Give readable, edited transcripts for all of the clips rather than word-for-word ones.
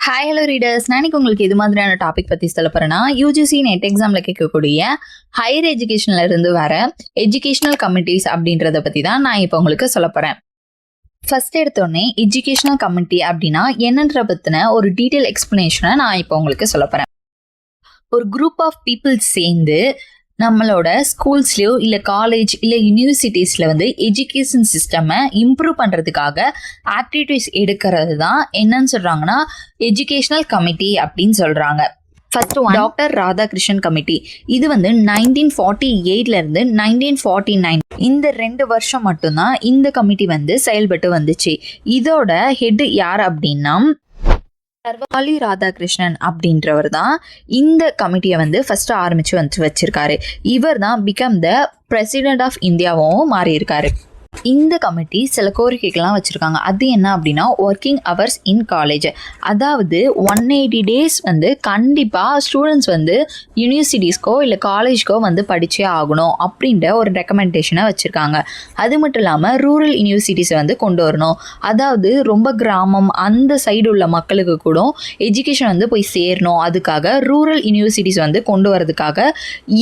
Hi hello readers, நான் உங்களுக்கு இது மாதிரியான டாபிக் பற்றி சொல்ல போகிறேன்னா, யூஜிசி நெட் எக்ஸாமில் கேட்கக்கூடிய ஹையர் எஜுகேஷனில் இருந்து வர எஜுகேஷனல் கமிட்டிஸ் அப்படின்றத பற்றி தான் நான் இப்போ உங்களுக்கு சொல்ல போகிறேன். ஃபர்ஸ்ட் எடுத்தோடனே எஜுகேஷனல் கமிட்டி அப்படின்னா என்னன்ற பற்றின ஒரு டீட்டெயில் எக்ஸ்பிளனேஷனை நான் இப்போ உங்களுக்கு சொல்ல போகிறேன். ஒரு குரூப் ஆஃப் பீப்புள் சேர்ந்து நம்மளோட ஸ்கூல்ஸ்லையோ இல்லை காலேஜ் இல்லை யூனிவர்சிட்டிஸில் எஜுகேஷன் சிஸ்டமை இம்ப்ரூவ் பண்ணுறதுக்காக ஆக்டிவிட்டீஸ் எடுக்கிறது தான் என்னன்னு சொல்கிறாங்கன்னா எஜுகேஷனல் கமிட்டி அப்படின்னு சொல்கிறாங்க. First doctor Radhakrishnan committee. இது 1948லேருந்து 1949 இந்த 2 வருஷம் மட்டும்தான் இந்த கமிட்டி செயல்பட்டு வந்துச்சு. இதோட ஹெட் யார் அப்படின்னா சர்வபள்ளி ராதாகிருஷ்ணன் அப்படின்றவர் தான் இந்த கமிட்டியை ஃபர்ஸ்ட் ஆரம்பிச்சு வச்சிருக்காரு. இவர் தான் பிகம் த பிரசிடென்ட் ஆஃப் இந்தியாவும் மாறி இருக்காரு. இந்த கமிட்டி சில கோரிக்கைகள்லாம் வச்சுருக்காங்க. அது என்ன அப்படின்னா ஒர்க்கிங் ஹவர்ஸ் இன் காலேஜ், அதாவது 180 days கண்டிப்பாக ஸ்டூடெண்ட்ஸ் யூனிவர்சிட்டிஸ்க்கோ இல்லை காலேஜ்க்கோ படித்தே ஆகணும் அப்படின்ற ஒரு ரெக்கமெண்டேஷனை வச்சுருக்காங்க. அது மட்டும் இல்லாமல் ரூரல் யூனிவர்சிட்டிஸை கொண்டு வரணும், அதாவது ரொம்ப கிராமம் அந்த சைடு உள்ள மக்களுக்கு கூட எஜுகேஷன் போய் சேரணும். அதுக்காக ரூரல் யூனிவர்சிட்டிஸ் கொண்டு வரதுக்காக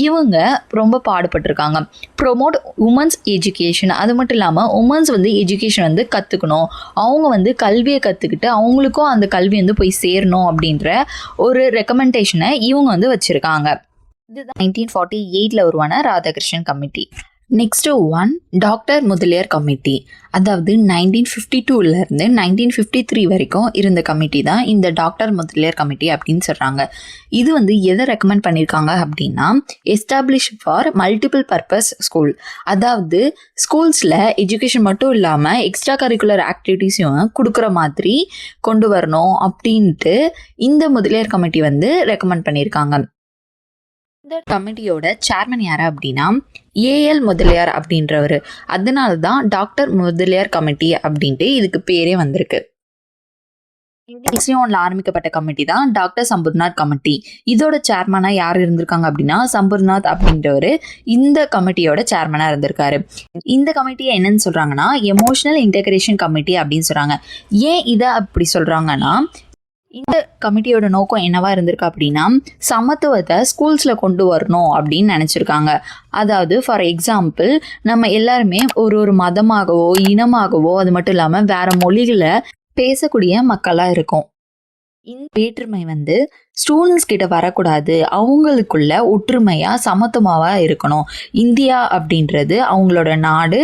இவங்க ரொம்ப பாடுபட்டிருக்காங்க. ப்ரொமோட் உமன்ஸ் எஜுகேஷன், அது மட்டும் இல்லாமல் உமன்ஸ் எஜுகேஷன் கற்றுக்கணும், அவங்க கல்வியை கற்றுக்கிட்டு அவங்களுக்கும் அந்த கல்வி போய் சேரணும் அப்படின்ற ஒரு ரெக்கமெண்டேஷனை இவங்க வச்சுருக்காங்க. இதுதான் 1948 உருவான Radhakrishnan committee. Next one doctor Mudaliar committee, அதாவது 1952லேருந்து 1953 வரைக்கும் இருந்த கமிட்டி தான் இந்த டாக்டர் முதலியார் கமிட்டி அப்படின்னு சொல்கிறாங்க. இது எதை ரெக்கமெண்ட் பண்ணியிருக்காங்க அப்படின்னா establish for multiple purpose school, அதாவது ஸ்கூல்ஸில் எஜுகேஷன் மட்டும் இல்லாமல் எக்ஸ்ட்ரா கரிக்குலர் ஆக்டிவிட்டீஸையும் கொடுக்குற மாதிரி கொண்டு வரணும் அப்படின்ட்டு இந்த முதலியார் கமிட்டி ரெக்கமெண்ட் பண்ணியிருக்காங்க. இந்த கமிட்டியோட சேர்மன் யார் அப்படின்னா ஏஎல் முதலியார் அப்படின்றவர். அதனால தான் டாக்டர் முதலியார் கமிட்டி அப்படின்ட்டு இதுக்கு பேரே வந்திருக்கு. 1961 ஆரம்பிக்கப்பட்ட கமிட்டி தான் டாக்டர் சம்பூர்நாத் கமிட்டி. இதோட சேர்மனா யார் இருந்திருக்காங்க அப்படின்னா சம்பூர்நாத் அப்படின்றவர் இந்த கமிட்டியோட சேர்மனா இருந்திருக்காரு. இந்த கமிட்டியை என்னன்னு சொல்றாங்கன்னா எமோஷனல் இன்டெகிரேஷன் கமிட்டி அப்படின்னு சொல்றாங்க. ஏன் இதை அப்படி சொல்றாங்கன்னா இந்த கமிட்டியோட நோக்கம் என்னவா இருந்திருக்கு அப்படின்னா சமத்துவத்தை ஸ்கூல்ஸில் கொண்டு வரணும் அப்படின்னு நினச்சிருக்காங்க. அதாவது ஃபார் எக்ஸாம்பிள் நம்ம எல்லாருமே ஒரு மதமாகவோ இனமாகவோ அது மட்டும் இல்லாமல் வேற மொழிகளை பேசக்கூடிய மக்களாக இருக்கும். இந்த வேற்றுமை ஸ்டூடெண்ட்ஸ் கிட்ட வரக்கூடாது, அவங்களுக்குள்ள ஒற்றுமையாக சமத்துவமாக இருக்கணும். இந்தியா அப்படின்றது அவங்களோட நாடு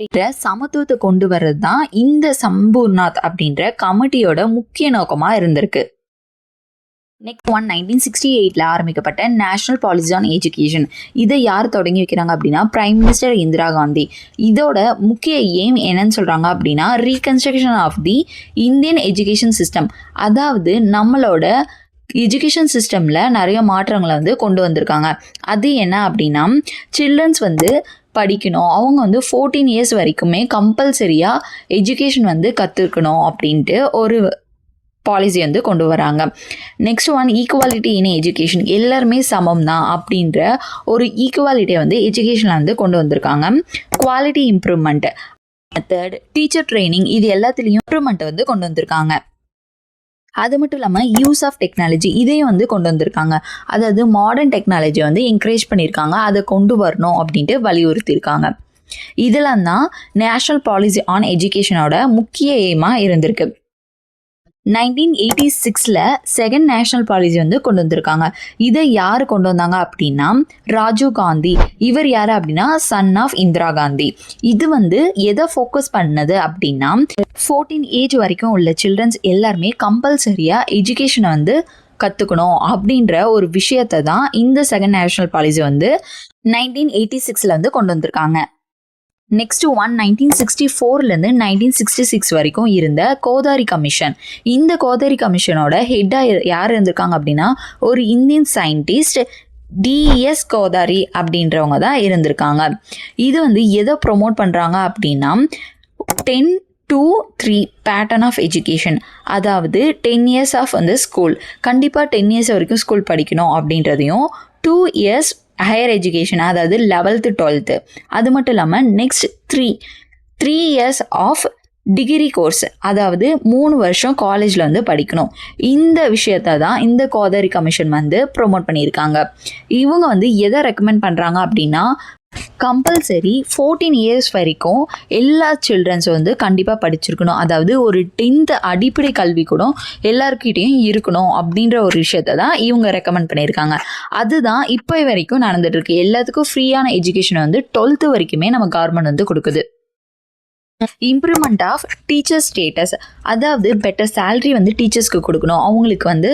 அப்படின்ற சமத்துவத்தை கொண்டு வர்றது தான் இந்த சம்பூர்நாத் அப்படின்ற கமிட்டியோட முக்கிய நோக்கமாக இருந்திருக்கு. நெக்ஸ்ட் 1968 ஆரம்பிக்கப்பட்ட நேஷனல் பாலிசி ஆன் எஜுகேஷன். இதை யார் தொடங்கி வைக்கிறாங்க அப்படின்னா பிரைம் மினிஸ்டர் இந்திரா காந்தி. இதோட முக்கிய எய்ம் என்னன்னு சொல்கிறாங்க அப்படின்னா reconstruction of the Indian education system, அதாவது நம்மளோட எஜுகேஷன் சிஸ்டமில் நிறைய மாற்றங்களை கொண்டு வந்திருக்காங்க. அது என்ன அப்படின்னா சில்ட்ரன்ஸ் படிக்கணும், அவங்க 14 years வரைக்குமே கம்பல்சரியாக எஜுகேஷன் கற்றுக்கணும் அப்படின்ட்டு ஒரு பாலிசி கொண்டு வராங்க. Next one equality in education, எல்லாருமே சமம் தான் அப்படின்ற ஒரு ஈக்குவாலிட்டியை எஜுகேஷனில் கொண்டு வந்திருக்காங்க. Quality improvement, method, teacher training, இது எல்லாத்துலேயும் இம்ப்ரூவ்மெண்ட் கொண்டு வந்திருக்காங்க. அது மட்டும் இல்லாமல் யூஸ் ஆஃப் டெக்னாலஜி இதையும் கொண்டு வந்திருக்காங்க. அதாவது மாடர்ன் டெக்னாலஜி என்கரேஜ் பண்ணியிருக்காங்க, அதை கொண்டு வரணும் அப்படின்ட்டு வலியுறுத்தியிருக்காங்க. இதெல்லாம் தான் நேஷனல் பாலிசி ஆன் எஜுகேஷனோட முக்கிய எய்மாக இருந்திருக்கு. 1986 செகண்ட் நேஷனல் பாலிசி கொண்டு வந்திருக்காங்க. இதை யார் கொண்டு வந்தாங்க அப்படின்னா ராஜீவ் காந்தி. இவர் யார் அப்படின்னா சன் ஆஃப் இந்திரா காந்தி. இது எதை ஃபோக்கஸ் பண்ணது அப்படின்னா 14 ஏஜ் வரைக்கும் உள்ள சில்ட்ரன்ஸ் எல்லாருமே கம்பல்சரியாக எஜுகேஷனை கற்றுக்கணும் அப்படின்ற ஒரு விஷயத்தை தான் இந்த செகண்ட் நேஷனல் பாலிசி 1986 கொண்டு வந்திருக்காங்க. நெக்ஸ்ட் 1964லேருந்து 1966 வரைக்கும் இருந்த கோதாரி கமிஷன். இந்த கோதாரி கமிஷனோட ஹெட்டாக யார் இருந்திருக்காங்க அப்படின்னா ஒரு இந்தியன் சயின்டிஸ்ட் டிஎஸ் கோதாரி அப்படின்றவங்க தான் இருந்திருக்காங்க. இது எதை ப்ரொமோட் பண்ணுறாங்க அப்படின்னா 10-3 பேட்டர்ன் ஆஃப் எஜுகேஷன், அதாவது 10 years ஆஃப் ஸ்கூல், கண்டிப்பாக 10 years வரைக்கும் ஸ்கூல் படிக்கணும் அப்படின்றதையும் 2 years ஹையர் எஜுகேஷன், அதாவது 11th 12th, அது மட்டும் இல்லாமல் next 3 years of degree course, அதாவது 3 வருஷம் காலேஜில் வந்து படிக்கணும். இந்த விஷயத்தை தான் இந்த கோதாரி கமிஷன் வந்து ப்ரொமோட் பண்ணியிருக்காங்க. இவங்க வந்து எதை ரெக்கமெண்ட் பண்ணுறாங்க அப்படின்னா, கம்பல்சரி 14 இயர்ஸ் வரைக்கும் எல்லா சில்ட்ரன்ஸும் வந்து கண்டிப்பாக படிச்சிருக்கணும். அதாவது ஒரு 10th அடிப்படை கல்வி கூட எல்லாருக்கிட்டையும் இருக்கணும் அப்படின்ற ஒரு விஷயத்தை தான் இவங்க ரெக்கமெண்ட் பண்ணியிருக்காங்க. அதுதான் இப்போ வரைக்கும் நடந்துட்டு இருக்கு. எல்லாத்துக்கும் ஃப்ரீயான எஜுகேஷன் வந்து 12th வரைக்குமே நம்ம கவர்மெண்ட் வந்து கொடுக்குது. இம்ப்ரூவ்மெண்ட் ஆஃப் டீச்சர் ஸ்டேட்டஸ், அதாவது பெட்டர் சேலரி வந்து டீச்சர்ஸ்க்கு கொடுக்கணும், அவங்களுக்கு வந்து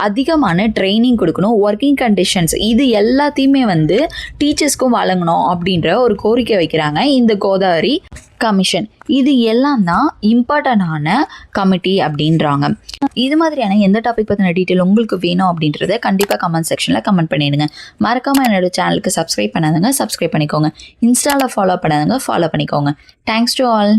அதிகமான ட்ரைனிங் கொடுக்கணும், ஒர்க்கிங் கண்டிஷன்ஸ் இது எல்லாத்தையுமே வந்து டீச்சர்ஸ்க்கும் வழங்கணும் அப்படின்ற ஒரு கோரிக்கை வைக்கிறாங்க இந்த கோதாவரி கமிஷன். இது எல்லாம் தான் இம்பார்ட்டண்டான கமிட்டி அப்படின்றாங்க. இது மாதிரியான எந்த டாபிக் பற்றின டீட்டெயில் உங்களுக்கு வேணும் அப்படின்றத கண்டிப்பாக கமெண்ட் செக்ஷனில் கமெண்ட் பண்ணிடுங்க. மறக்காமல் என்னோட சேனலுக்கு சப்ஸ்கிரைப் பண்ணாதுங்க, சப்ஸ்கிரைப் பண்ணிக்கோங்க. இன்ஸ்டாவில் ஃபாலோ பண்ணாதுங்க, ஃபாலோ பண்ணிக்கோங்க. Thanks to all.